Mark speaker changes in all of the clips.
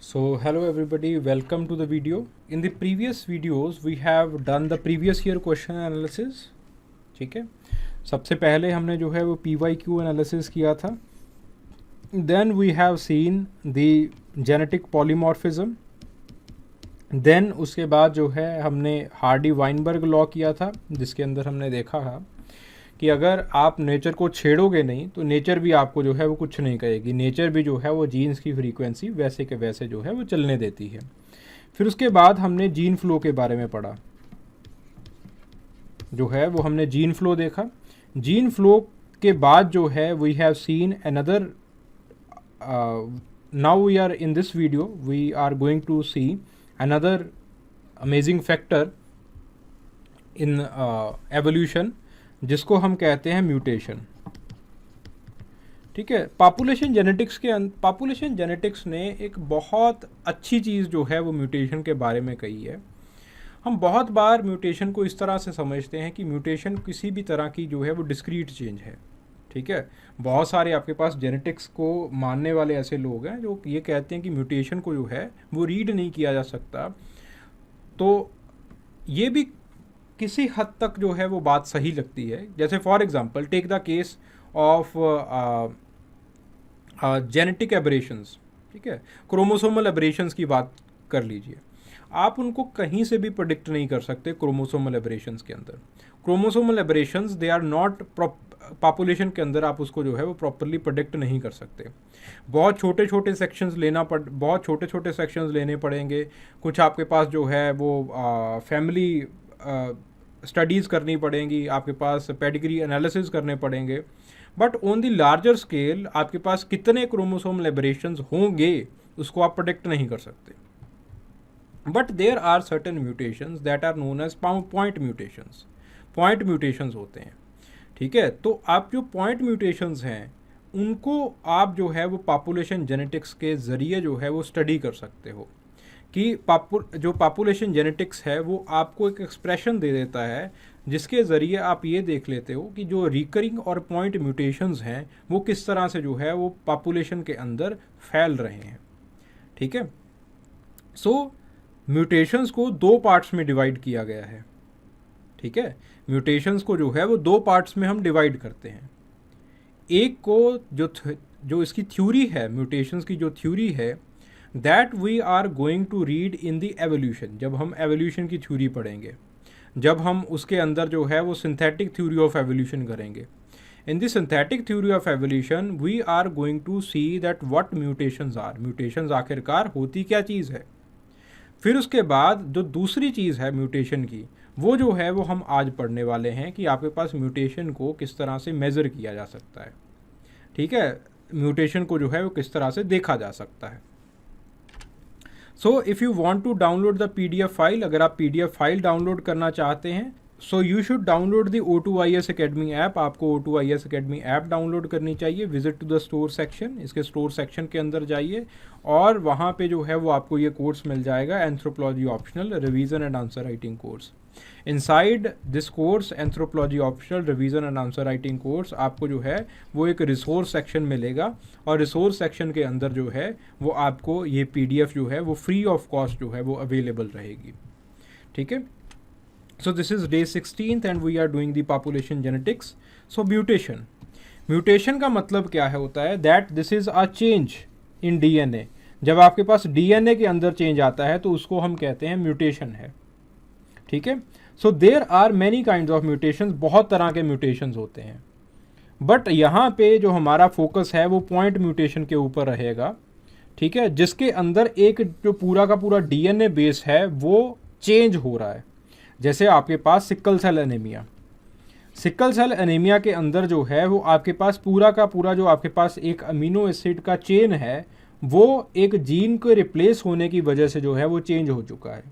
Speaker 1: So hello everybody, welcome to the video. In the previous videos we have done the previous year question analysis. ठीक है, सबसे पहले हमने जो है वो PYQ analysis किया था. Then we have seen the genetic polymorphism. Then उसके बाद जो है हमने हार्डी वाइनबर्ग लॉ किया था, जिसके अंदर हमने देखा था कि अगर आप नेचर को छेड़ोगे नहीं तो नेचर भी आपको जो है वो कुछ नहीं कहेगी. नेचर भी जो है वो जीन्स की फ्रीक्वेंसी वैसे के वैसे जो है वो चलने देती है. फिर उसके बाद हमने जीन फ्लो के बारे में पढ़ा, जो है वो हमने जीन फ्लो देखा. जीन फ्लो के बाद जो है we have seen another, now we are in this video we are going to see another amazing factor in evolution, जिसको हम कहते हैं म्यूटेशन. ठीक है, पॉपुलेशन जेनेटिक्स ने एक बहुत अच्छी चीज़ जो है वो म्यूटेशन के बारे में कही है. हम बहुत बार म्यूटेशन को इस तरह से समझते हैं कि म्यूटेशन किसी भी तरह की जो है वो डिस्क्रीट चेंज है. ठीक है, बहुत सारे आपके पास जेनेटिक्स को मानने वाले ऐसे लोग हैं जो ये कहते हैं कि म्यूटेशन को जो है वो रीड नहीं किया जा सकता. तो ये भी किसी हद तक जो है वो बात सही लगती है. जैसे for example take the case of genetic aberrations. ठीक है, क्रोमोसोमल एबरेशंस की बात कर लीजिए. आप उनको कहीं से भी प्रेडिक्ट नहीं कर सकते. क्रोमोसोमल एबरेशंस के अंदर chromosomal aberrations they are not, population के अंदर आप उसको जो है वो प्रॉपरली प्रेडिक्ट नहीं कर सकते. बहुत छोटे छोटे सेक्शंस लेने पड़ेंगे. कुछ आपके पास जो है वो फैमिली स्टडीज़ करनी पड़ेंगी, आपके पास पेडिग्री एनालिसिस करने पड़ेंगे. But on the larger scale आपके पास कितने क्रोमोसोमल एबरेशंस होंगे उसको आप प्रेडिक्ट नहीं कर सकते. But there are certain mutations that are known as point mutations. Point mutations होते हैं. ठीक है, तो आप जो पॉइंट म्यूटेशंस हैं उनको आप जो है वो पॉपुलेशन जेनेटिक्स के ज़रिए जो है वो स्टडी कर सकते हो कि जो पॉपुलेशन जेनेटिक्स है वो आपको एक एक्सप्रेशन दे देता है जिसके ज़रिए आप ये देख लेते हो कि जो रिकरिंग और पॉइंट म्यूटेशंस हैं वो किस तरह से जो है वो पॉपुलेशन के अंदर फैल रहे हैं. ठीक है, सो म्यूटेशंस को दो पार्ट्स में डिवाइड किया गया है. ठीक है, म्यूटेशंस को जो है वो दो पार्ट्स में हम डिवाइड करते हैं. एक को जो इसकी थ्योरी है, म्यूटेशंस की जो थ्योरी है, that we are going to read in the evolution. जब हम एवोल्यूशन की थ्योरी पढ़ेंगे, जब हम उसके अंदर जो है वो सिंथेटिक थ्योरी ऑफ एवोल्यूशन करेंगे, in the synthetic theory of evolution we are going to see that what mutations are. Mutations आखिरकार होती क्या चीज़ है. फिर उसके बाद जो दूसरी चीज़ है म्यूटेशन की, वो जो है वो हम आज पढ़ने वाले हैं कि आपके पास म्यूटेशन को किस तरह से मेज़र किया जा सकता है. ठीक है, म्यूटेशन को जो है वो किस तरह से देखा जा सकता है. So if you want to download the PDF file, अगर आप PDF फाइल डाउनलोड करना चाहते हैं, so you should download the O2IS Academy app. आपको O2IS Academy ऐप डाउनलोड करनी चाहिए. Visit to the store section, इसके स्टोर सेक्शन के अंदर जाइए और वहाँ पे जो है वो आपको ये कोर्स मिल जाएगा, anthropology optional revision and answer writing course. Inside this course anthropology optional revision and answer writing course आपको जो है वो एक रिसोर्स सेक्शन मिलेगा और रिसोर्स सेक्शन के अंदर जो है वो आपको ये PDF जो है वो फ्री ऑफ कॉस्ट जो है वो अवेलेबल रहेगी. ठीक है, so this is day 16th and we are doing the population genetics. So mutation का मतलब क्या है होता है, that this is a change in DNA. जब आपके पास DNA के अंदर चेंज आता है तो उसको हम कहते हैं म्यूटेशन है. ठीक है, so there are many kinds of mutations. बहुत तरह के म्यूटेशंस होते हैं, बट यहाँ पे जो हमारा फोकस है वो पॉइंट म्यूटेशन के ऊपर रहेगा. ठीक है, जिसके अंदर एक जो पूरा का पूरा DNA बेस है वो चेंज हो रहा है. जैसे आपके पास सिकल सेल एनीमिया के अंदर जो है वो आपके पास पूरा का पूरा जो आपके पास एक अमीनो एसिड का चेन है वो एक जीन को रिप्लेस होने की वजह से जो है वो चेंज हो चुका है.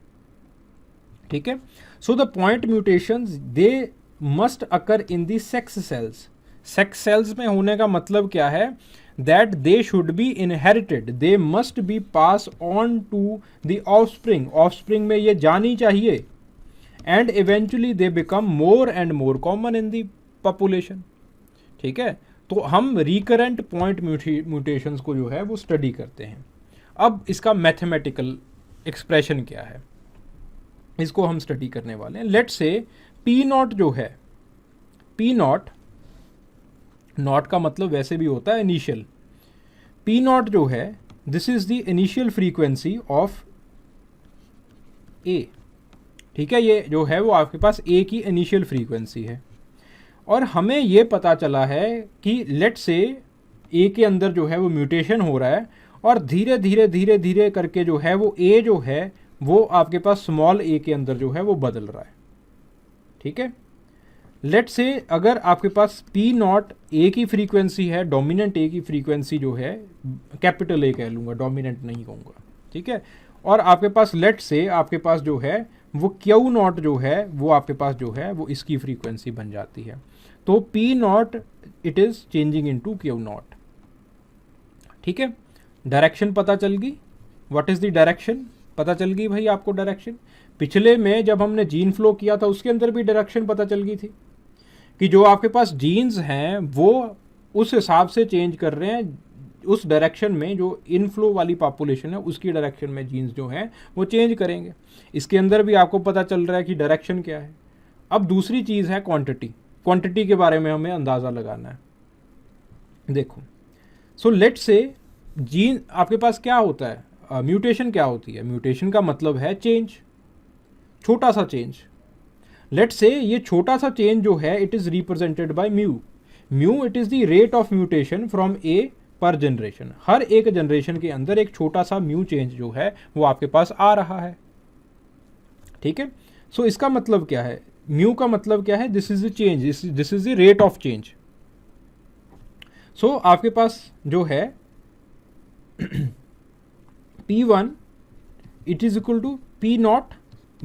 Speaker 1: ठीक है, so the point mutations they must occur in the sex cells. Sex cells में होने का मतलब क्या है, that they should be inherited, they must be pass on to the offspring. Offspring में ये जानी चाहिए. And eventually they become more and more common in the population. ठीक है, तो हम रिकरेंट पॉइंट म्यूटेशंस को जो है वो स्टडी करते हैं. अब इसका मैथमेटिकल एक्सप्रेशन क्या है, इसको हम स्टडी करने वाले हैं। लेट्स से पी नॉट जो है, पी नॉट, नॉट का मतलब वैसे भी होता है इनिशियल, पी नॉट जो है this is the initial frequency of A. ठीक है, ये जो है वो आपके पास ए की इनिशियल फ्रीक्वेंसी है, और हमें ये पता चला है कि लेट से ए के अंदर जो है वो म्यूटेशन हो रहा है, और धीरे धीरे धीरे धीरे करके जो है वो ए जो है वो आपके पास स्मॉल ए के अंदर जो है वो बदल रहा है। ठीक है, लेट से अगर आपके पास पी नॉट ए की फ्रीक्वेंसी है, डोमिनेंट ए की फ्रीक्वेंसी जो है, कैपिटल ए कह लूँगा, डोमिनेंट नहीं कहूँगा। ठीक है, और आपके पास लेट से आपके पास जो है वो क्यू नॉट जो है वो आपके पास जो है वो इसकी फ्रीक्वेंसी बन जाती है। तो P not it is changing into Q not. ठीक है, डायरेक्शन पता चल गई, व्हाट इज़ द डायरेक्शन पता चल गई भाई आपको डायरेक्शन। पिछले में जब हमने जीन फ्लो किया था उसके अंदर भी डायरेक्शन पता चल गई थी कि जो आपके पास जीन्स हैं वो उस हिसाब से चेंज कर रहे हैं, उस डायरेक्शन में जो इनफ्लो वाली पॉपुलेशन है उसकी डायरेक्शन में जीन्स जो हैं वो चेंज करेंगे। इसके अंदर भी आपको पता चल रहा है कि डायरेक्शन क्या है। अब दूसरी चीज़ है क्वांटिटी, क्वांटिटी के बारे में हमें अंदाज़ा लगाना है। देखो, सो लेट से जीन आपके पास क्या होता है, म्यूटेशन क्या होती है, म्यूटेशन का मतलब है चेंज, छोटा सा चेंज। लेट से ये छोटा सा चेंज जो है it is represented by mu. Mu it is the rate of mutation from A per generation. हर एक जनरेशन के अंदर एक छोटा सा म्यू चेंज जो है वो आपके पास आ रहा है। ठीक है, सो इसका मतलब क्या है, म्यू का मतलब क्या है, this is the change, this is the rate of change. So आपके पास जो है P1 it is equal to P naught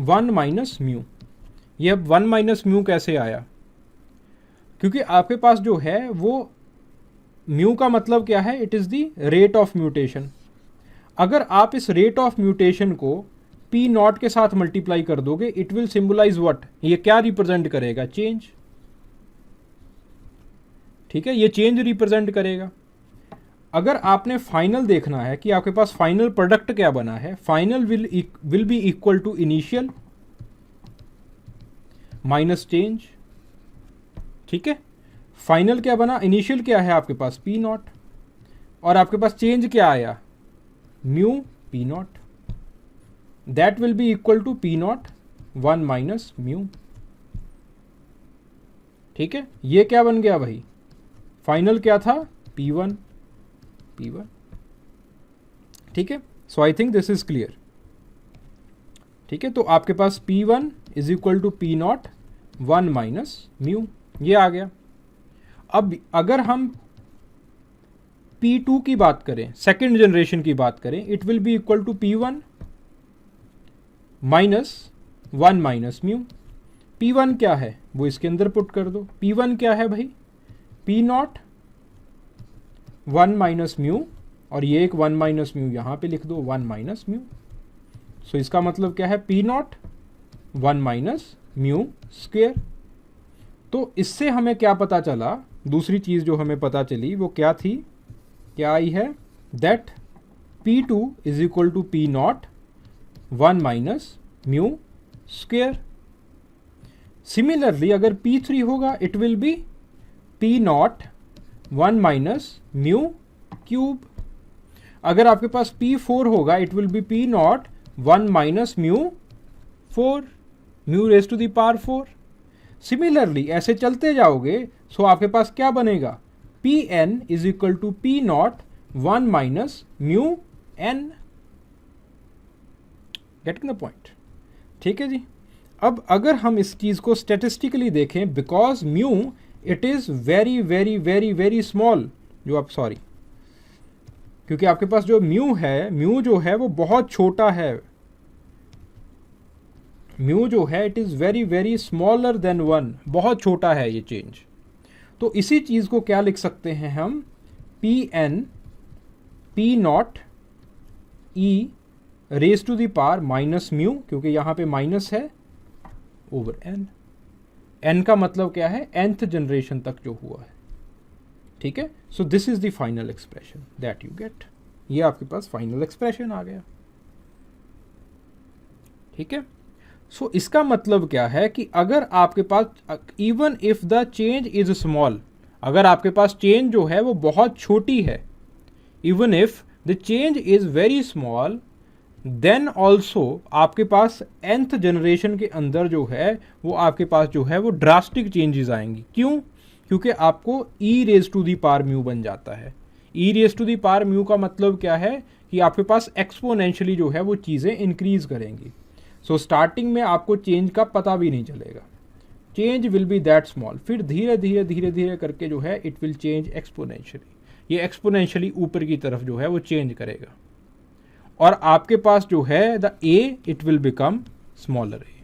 Speaker 1: 1 minus mu. ये अब 1 माइनस म्यू कैसे आया, क्योंकि आपके पास जो है वो म्यू का मतलब क्या है, it is the rate of mutation. अगर आप इस रेट ऑफ म्यूटेशन को पी नॉट के साथ मल्टीप्लाई कर दोगे इट विल सिंबलाइज व्हाट, ये क्या रिप्रेजेंट करेगा, चेंज। ठीक है, ये चेंज रिप्रेजेंट करेगा। अगर आपने फाइनल देखना है कि आपके पास फाइनल प्रोडक्ट क्या बना है, final will be equal to initial minus change. ठीक है, फाइनल क्या बना, इनिशियल क्या है आपके पास पी नॉट, और आपके पास चेंज क्या आया, mu P naught, that will be equal to P naught 1 minus mu. ठीक है, ये क्या बन गया भाई, फाइनल क्या था, P1 P1। ठीक है, so I think this is clear. ठीक है, तो आपके पास P1 is equal to P naught 1 minus mu, ये आ गया। अब अगर हम P2 की बात करें, सेकेंड जनरेशन की बात करें, it will be equal to P1 minus 1 minus mu. P1 क्या है वो इसके अंदर पुट कर दो, P1 क्या है भाई, पी नॉट 1 माइनस म्यू, और ये एक 1 माइनस म्यू यहाँ पे लिख दो, 1 माइनस म्यू। सो इसका मतलब क्या है, P naught 1 minus mu square. तो इससे हमें क्या पता चला, दूसरी चीज़ जो हमें पता चली वो क्या थी, क्या आई है, that P2 is equal to P naught 1 minus mu square. Similarly अगर P3 होगा it will be P naught 1 minus mu cube. अगर आपके पास P4 होगा it will be P naught 1 minus mu 4, mu raise to the power 4। Similarly ऐसे चलते जाओगे, so आपके पास क्या बनेगा, P n is equal to P naught 1 minus mu n. Getting the point. ठीक है जी, अब अगर हम इस चीज़ को स्टेटिस्टिकली देखें, because mu it is very very very very small, जो आप सॉरी क्योंकि आपके पास जो म्यू है, म्यू जो है वो बहुत छोटा है, म्यू जो है it is very very smaller than 1, बहुत छोटा है ये चेंज। तो इसी चीज़ को क्या लिख सकते हैं हम, P n P naught e raise to the power minus mu, क्योंकि यहाँ पे माइनस है, ओवर एन। एन का मतलब क्या है, nth जनरेशन तक जो हुआ है। ठीक है, so this is the final expression that you get. ये आपके पास फाइनल एक्सप्रेशन आ गया। ठीक है, सो इसका मतलब क्या है कि अगर आपके पास even if the change is small, अगर आपके पास चेंज जो है वो बहुत छोटी है, even if the change is very small, then also आपके पास nth जनरेशन के अंदर जो है वो आपके पास जो है वो ड्रास्टिक चेंजेस आएंगी। क्यों? क्योंकि आपको e raise to the power mu बन जाता है। e raise to the power mu का मतलब क्या है कि आपके पास एक्सपोनेंशियली जो है वो चीज़ें इंक्रीज करेंगी। सो स्टार्टिंग में आपको चेंज का पता भी नहीं चलेगा, change will be that small, फिर धीरे धीरे धीरे धीरे करके जो है इट विल चेंज एक्सपोनेंशियली, ये एक्सपोनेंशियली ऊपर की तरफ जो है वो चेंज करेगा, और आपके पास जो है the A it will become smaller A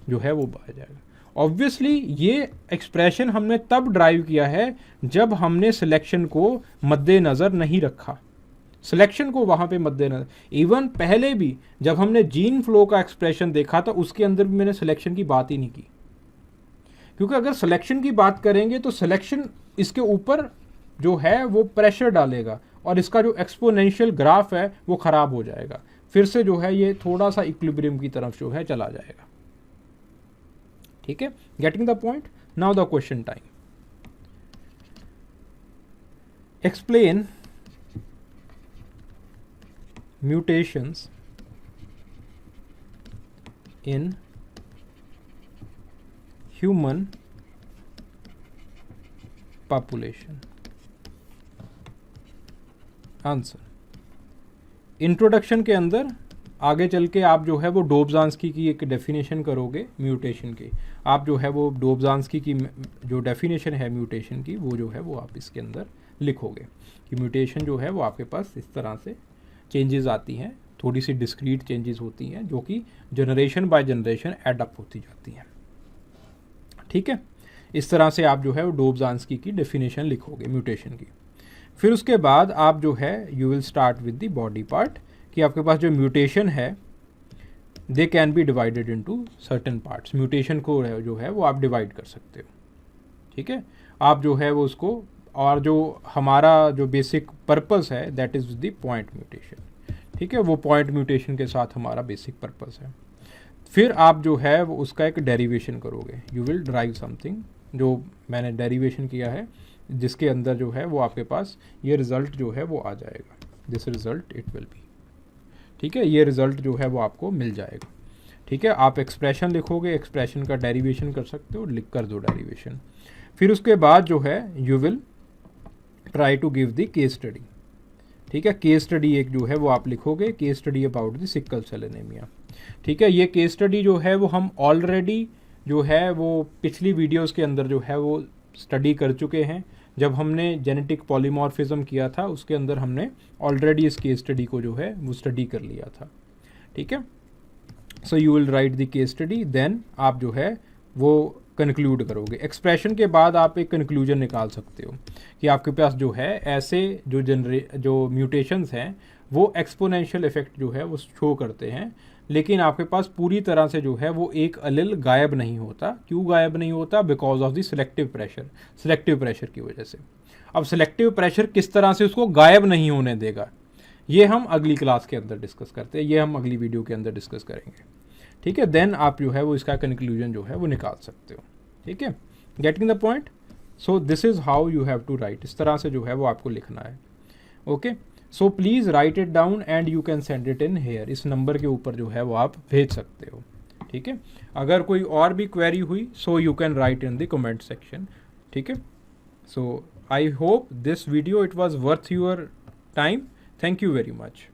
Speaker 1: जो है वो आ जाएगा। ऑब्वियसली ये एक्सप्रेशन हमने तब ड्राइव किया है जब हमने सिलेक्शन को मद्देनज़र नहीं रखा, सिलेक्शन को वहाँ पे मद्देनजर, इवन पहले भी जब हमने जीन फ्लो का एक्सप्रेशन देखा था उसके अंदर भी मैंने सिलेक्शन की बात ही नहीं की, क्योंकि अगर सिलेक्शन की बात करेंगे तो सिलेक्शन इसके ऊपर जो है वो प्रेशर डालेगा और इसका जो एक्सपोनेंशियल ग्राफ है वो ख़राब हो जाएगा, फिर से जो है ये थोड़ा सा इक्विलिब्रियम की तरफ जो है चला जाएगा। ठीक है, getting the point. Now the question time. Explain mutations in human population। Answer, introduction के अंदर आगे चल के आप जो है वो डोब्जांस्की की एक डेफिनेशन करोगे म्यूटेशन की, आप जो है वो डोब्जांस्की की जो डेफिनेशन है म्यूटेशन की वो जो है वो आप इसके अंदर लिखोगे कि म्यूटेशन जो है वो आपके पास इस तरह से चेंजेस आती हैं, थोड़ी सी डिस्क्रीट चेंजेस होती हैं जो कि जनरेशन बाय जनरेशन एडअप होती जाती हैं। ठीक है, इस तरह से आप जो है वो डोब्जांस्की की डेफिनेशन लिखोगे म्यूटेशन की। फिर उसके बाद आप जो है you will start with the body part, कि आपके पास जो म्यूटेशन है they can be divided into certain parts, mutation को जो है वो आप डिवाइड कर सकते हो। ठीक है, आप जो है वो उसको, और जो हमारा जो बेसिक पर्पस है that is the point mutation. ठीक है, वो पॉइंट म्यूटेशन के साथ हमारा बेसिक पर्पस है। फिर आप जो है वो उसका एक डेरिवेशन करोगे, यू विल ड्राइव समथिंग, जो मैंने डेरिवेशन किया है जिसके अंदर जो है वो आपके पास ये रिज़ल्ट जो है वो आ जाएगा, this result it will B. ठीक है, ये रिज़ल्ट जो है वो आपको मिल जाएगा। ठीक है, आप एक्सप्रेशन लिखोगे, एक्सप्रेशन का डेरिवेशन कर सकते हो, लिख कर दो डेरिवेशन। फिर उसके बाद जो है you will try to give the case study. ठीक है, केस स्टडी एक जो है वो आप लिखोगे, case study about the sickle cell anaemia. ठीक है, ये केस स्टडी जो है वो हम ऑलरेडी जो है वो पिछली वीडियोस के अंदर जो है वो स्टडी कर चुके हैं। जब हमने जेनेटिक पॉलीमॉर्फिज्म किया था उसके अंदर हमने ऑलरेडी इस केस स्टडी को जो है वो स्टडी कर लिया था। ठीक है, so you will write the case study, then आप जो है वो कंक्लूड करोगे। एक्सप्रेशन के बाद आप एक कंक्लूजन निकाल सकते हो कि आपके पास जो है ऐसे जो म्यूटेशंस हैं वो एक्सपोनेंशियल इफेक्ट जो है वो शो करते हैं, लेकिन आपके पास पूरी तरह से जो है वो एक अलिल गायब नहीं होता। क्यों गायब नहीं होता? Because of the selective pressure, selective pressure की वजह से। अब सिलेक्टिव प्रेशर किस तरह से उसको गायब नहीं होने देगा ये हम अगली क्लास के अंदर डिस्कस करते हैं, ये हम अगली वीडियो के अंदर डिस्कस करेंगे। ठीक है, देन आप जो है वो इसका कंक्लूजन जो है वो निकाल सकते हो। ठीक है, getting the point. So this is how you have to write, इस तरह से जो है वो आपको लिखना है। Okay, so please write it down and you can send it in here, इस नंबर के ऊपर जो है वो आप भेज सकते हो। ठीक है, अगर कोई और भी क्वेरी हुई so you can write in the comment section. ठीक है, so I hope this video it was worth your time. Thank you very much.